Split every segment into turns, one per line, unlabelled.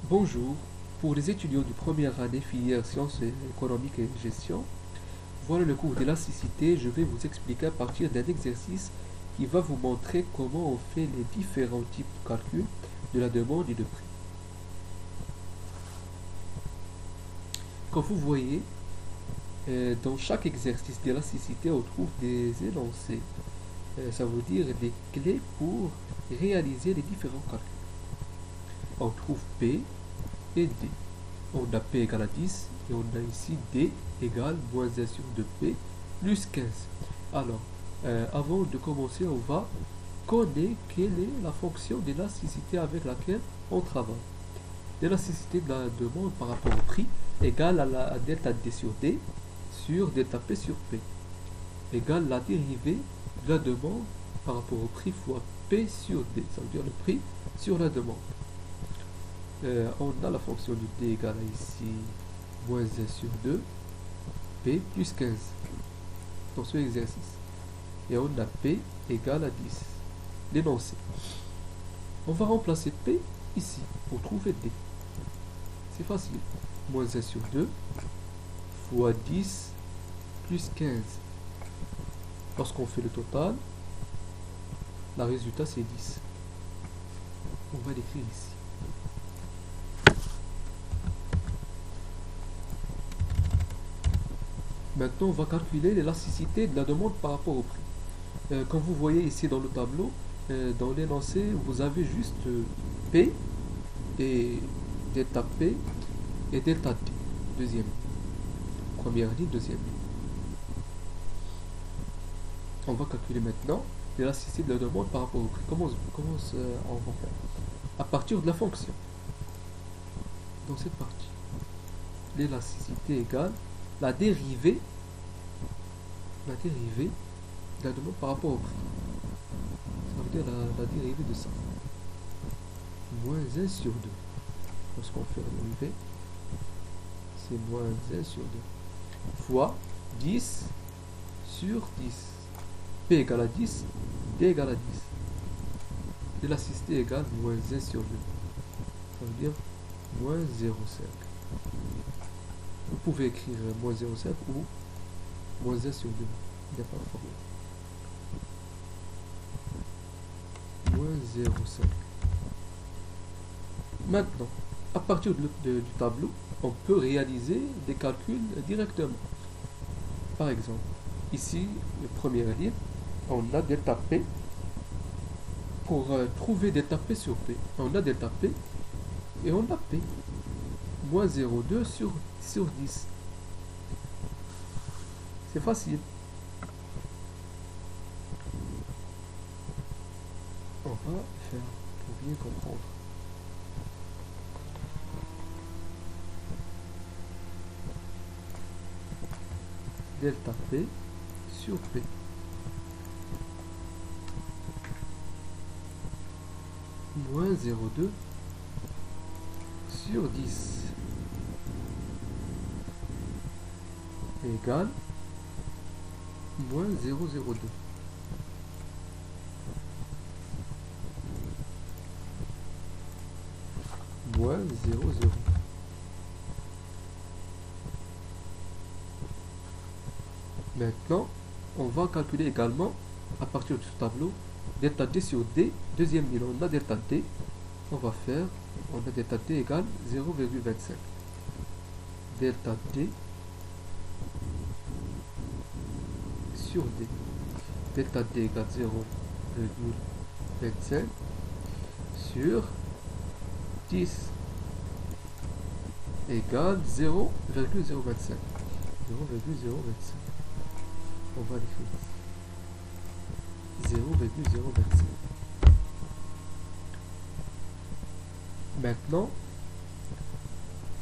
Bonjour, pour les étudiants de première année filière sciences économiques et gestion, voilà le cours d'élasticité. Je vais vous expliquer à partir d'un exercice qui va vous montrer comment on fait les différents types de calcul de la demande et de prix. Comme vous voyez, dans chaque exercice d'élasticité, on trouve des énoncés. Ça veut dire des clés pour réaliser les différents calculs. On trouve P et D. On a P égale à 10 et on a ici D égale moins 1 sur 2P plus 15. Alors, avant de commencer, on va connaître quelle est la fonction d'élasticité avec laquelle on travaille. L'élasticité de la demande par rapport au prix égale à delta D sur D sur delta P sur P égale la dérivée de la demande par rapport au prix fois P sur D, ça veut dire le prix sur la demande. On a la fonction de D égale à ici moins 1 sur 2 P plus 15 dans ce exercice. Et on a P égale à 10. L'énoncé. On va remplacer P ici pour trouver D. C'est facile. Moins 1 sur 2 fois 10 plus 15. Lorsqu'on fait le total, le résultat c'est 10. On va l'écrire ici. Maintenant, on va calculer l'élasticité de la demande par rapport au prix. Comme vous voyez ici dans le tableau, dans l'énoncé, vous avez juste P et delta P et delta D. Deuxième. Première ligne, deuxième ligne. On va calculer maintenant l'élasticité de la demande par rapport au prix. Comment on va faire? À partir de la fonction. Dans cette partie. L'élasticité égale la dérivée de la demande par rapport au prix. Ça veut dire la dérivée de ça. Moins 1 sur 2. Lorsqu'on fait la dérivée, c'est moins 1 sur 2. Fois 10 sur 10. P égale à 10, D égale à 10. L'élasticité égale moins 1 sur 2. Ça veut dire moins 0,5. Vous pouvez écrire moins 0,5 ou moins 1 sur 2. Il n'y a pas de problème. Moins 0,5. Maintenant, à partir du tableau, on peut réaliser des calculs directement. Par exemple, ici, la première ligne, on a delta P. Pour trouver delta P sur P, on a delta P et on a P. Moins 0,2 sur 10. C'est facile. On va faire pour bien comprendre. Delta P sur P. Moins 0,2 sur 10 égale moins 0,02. Moins 0,0. Maintenant, on va calculer également, à partir de ce tableau, delta D sur D, deuxième ligne, on a delta D, on a delta D égale 0,25. Delta D sur D. Delta D égale 0,25 sur 10 égale 0,025. 0,025. On va l'écrire 0,025. Maintenant,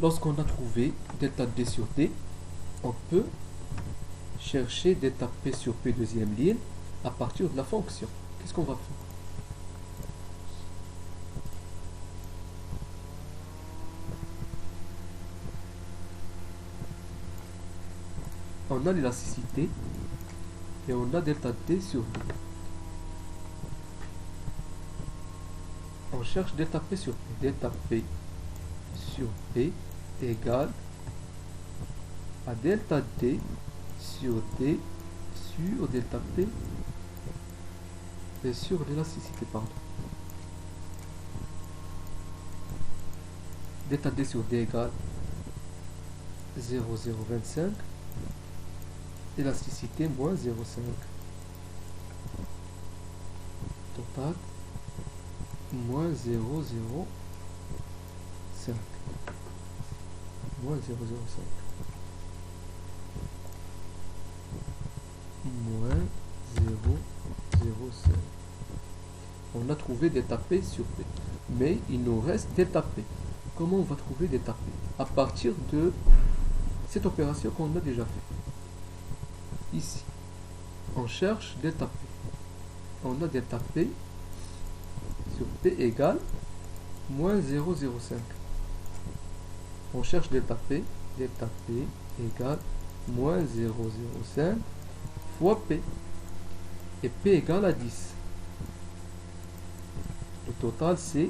lorsqu'on a trouvé delta D sur D, on peut chercher delta P sur P deuxième ligne à partir de la fonction. Qu'est-ce qu'on va faire? On a l'élasticité et on a delta D sur D. On cherche delta P sur P. Delta P sur P égale à delta D sur D sur delta P et sur l'élasticité, pardon. Delta D sur D égale 0,025, élasticité moins 0,5. Total moins 0,05. Moins 0,05. Moins 0,05. On a trouvé delta P sur P. Mais il nous reste delta P. Comment on va trouver delta P? À partir de cette opération qu'on a déjà fait. Ici. On cherche delta P. On a delta P sur P égale moins 0,05. On cherche delta P égale moins 0,05 fois P. Et P égale à 10. Le total c'est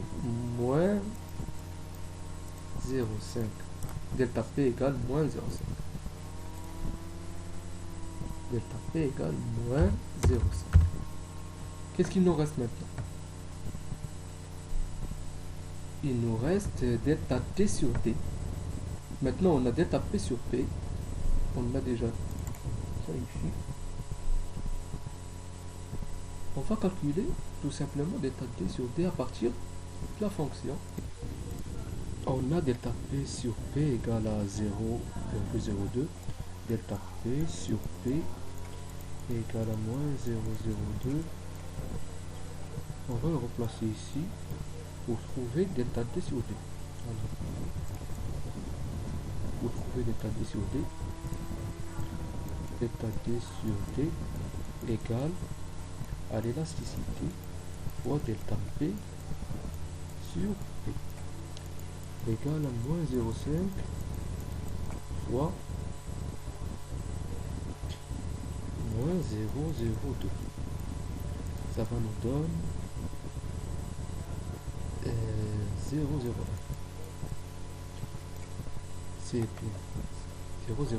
moins 0,5. Delta P égale moins 0,5. Delta P égale moins 0,5. Qu'est-ce qu'il nous reste maintenant? Il nous reste delta T sur D. Maintenant on a delta P sur P. On a déjà ça ici. On va calculer tout simplement delta T sur D à partir de la fonction. On a delta P sur P égale à 0,02. Delta P sur P égale à moins 0,02. On va le replacer ici pour trouver delta D sur D. Alors, pour trouver delta D sur D, delta D sur D égale à l'élasticité fois delta P sur P égale à moins 0,5 fois moins 0,02. Ça va nous donner 0,01. C'est bien. 0,01.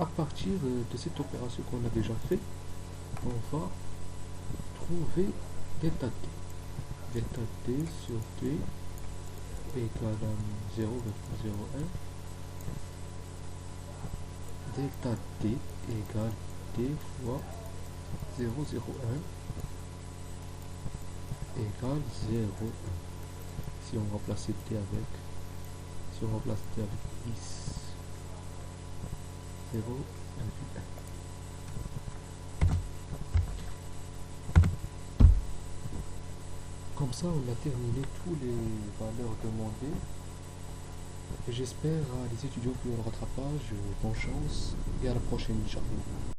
À partir de cette opération qu'on a déjà fait, on va trouver delta T. Delta T sur T égale à 0,01. Delta T égale T fois 0,01 égale 0,1. Si on remplace T avec, si on remplace T avec 10, 0,1. Comme ça, on a terminé toutes les valeurs demandées. Et j'espère à les étudiants qui ont le rattrapage, bonne chance et à la prochaine, Inch'Allah.